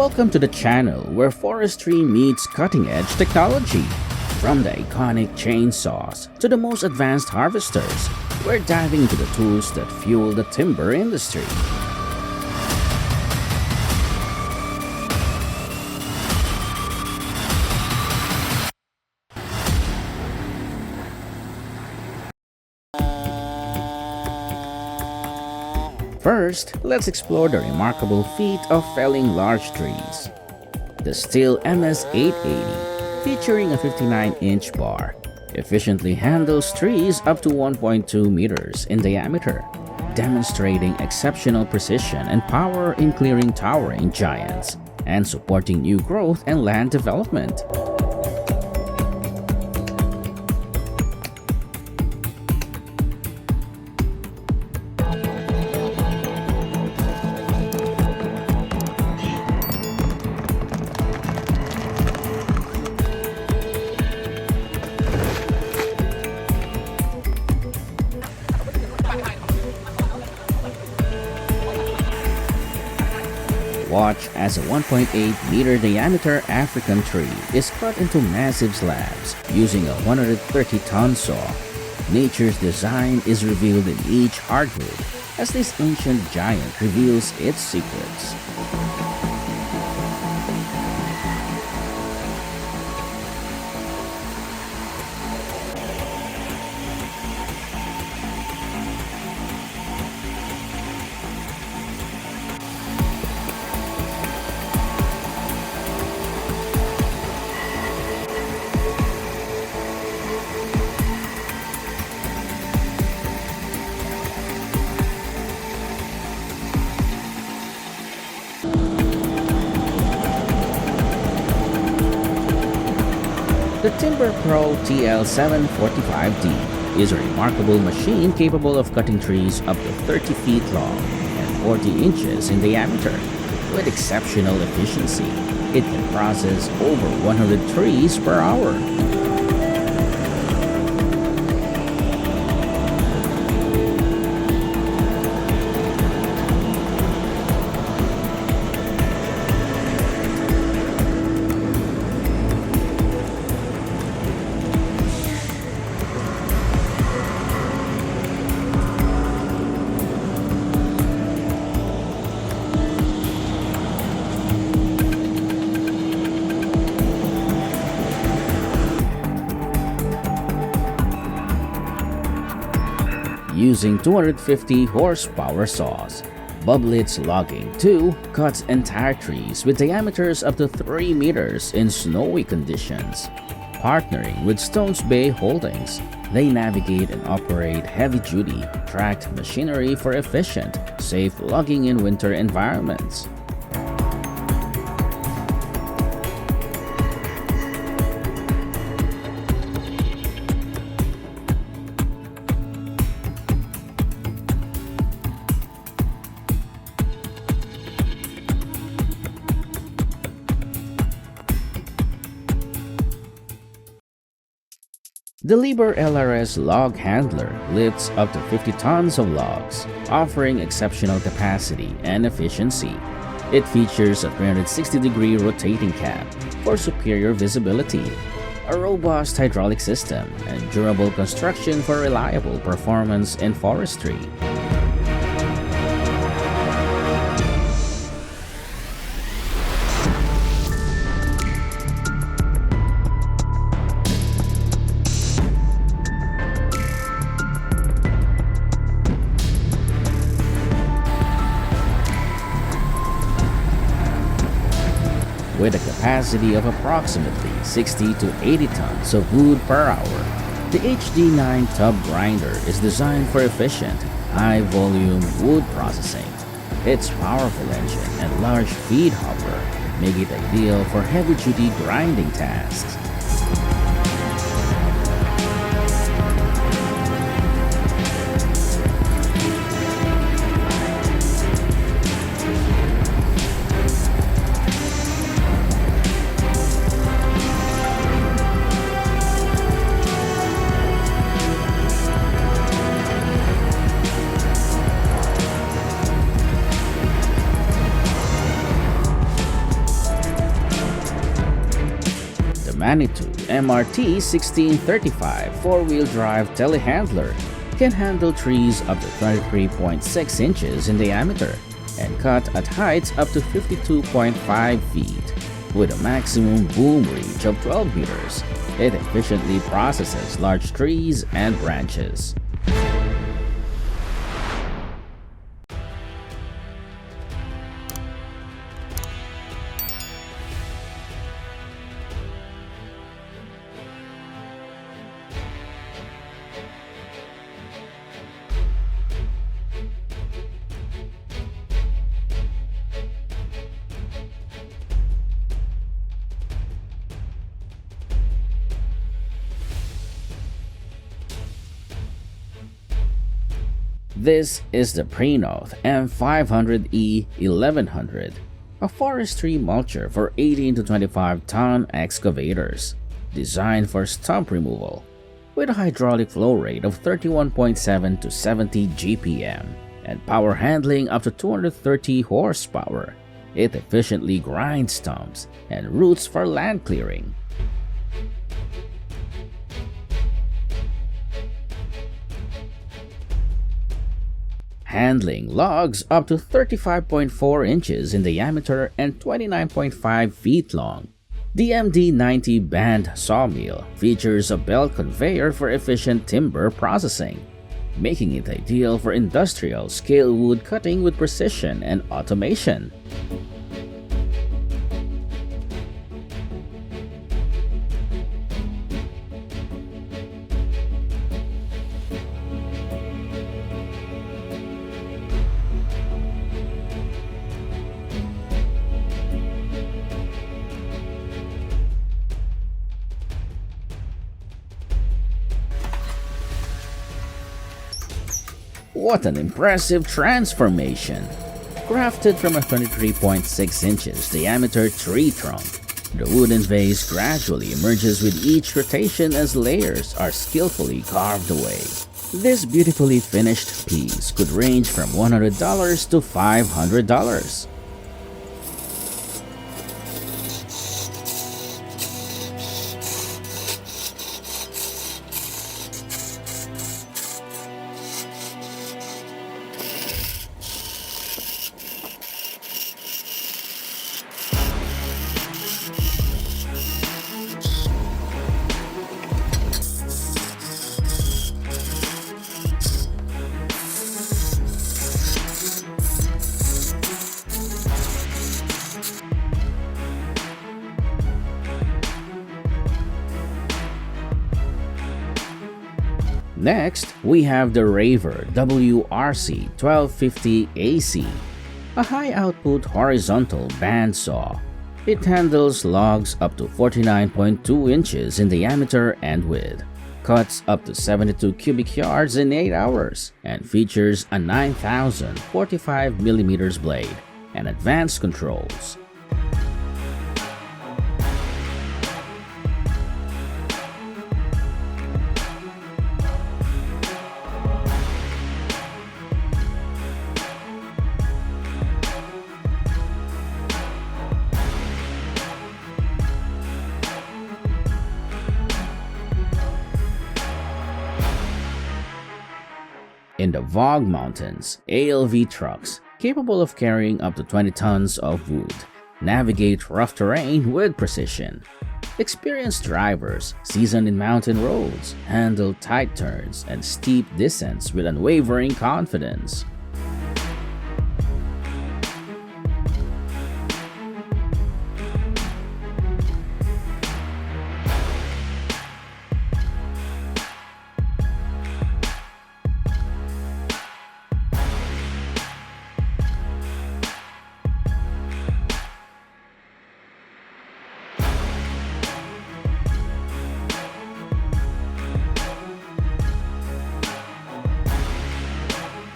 Welcome to the channel where forestry meets cutting-edge technology. From the iconic chainsaws to the most advanced harvesters, we're diving into the tools that fuel the timber industry. First, let's explore the remarkable feat of felling large trees. The Stihl MS-880, featuring a 59-inch bar, efficiently handles trees up to 1.2 meters in diameter, demonstrating exceptional precision and power in clearing towering giants and supporting new growth and land development. Watch as a 1.8-meter diameter African tree is cut into massive slabs using a 130-ton saw. Nature's design is revealed in each hardwood as this ancient giant reveals its secrets. The Timber Pro TL745D is a remarkable machine capable of cutting trees up to 30 feet long and 40 inches in diameter. With exceptional efficiency, it can process over 100 trees per hour. Using 250 horsepower saws, Bublitz Logging 2 cuts entire trees with diameters up to 3 meters in snowy conditions. Partnering with Stones Bay Holdings, they navigate and operate heavy-duty, tracked machinery for efficient, safe logging in winter environments. The Liber LRS Log Handler lifts up to 50 tons of logs, offering exceptional capacity and efficiency. It features a 360-degree rotating cab for superior visibility, a robust hydraulic system, and durable construction for reliable performance in forestry. With a capacity of approximately 60 to 80 tons of wood per hour, the HD9 tub grinder is designed for efficient, high-volume wood processing. Its powerful engine and large feed hopper make it ideal for heavy-duty grinding tasks. Manitou MRT 1635 four-wheel drive telehandler can handle trees up to 23.6 inches in diameter and cut at heights up to 52.5 feet. With a maximum boom reach of 12 meters, it efficiently processes large trees and branches. This is the Prenoth M500E 1100, a forestry mulcher for 18 to 25-ton excavators, designed for stump removal. With a hydraulic flow rate of 31.7 to 70 GPM and power handling up to 230 horsepower, it efficiently grinds stumps and roots for land clearing. Handling logs up to 35.4 inches in diameter and 29.5 feet long. The MD90 band sawmill features a belt conveyor for efficient timber processing, making it ideal for industrial scale wood cutting with precision and automation. What an impressive transformation! Crafted from a 23.6 inches diameter tree trunk, the wooden vase gradually emerges with each rotation as layers are skillfully carved away. This beautifully finished piece could range from $100 to $500. Next, we have the Raver WRC 1250 AC, a high-output horizontal bandsaw. It handles logs up to 49.2 inches in diameter and width, cuts up to 72 cubic yards in 8 hours, and features a 9,045mm blade and advanced controls. In the Vog Mountains, ALV trucks, capable of carrying up to 20 tons of wood, navigate rough terrain with precision. Experienced drivers, seasoned in mountain roads, handle tight turns and steep descents with unwavering confidence.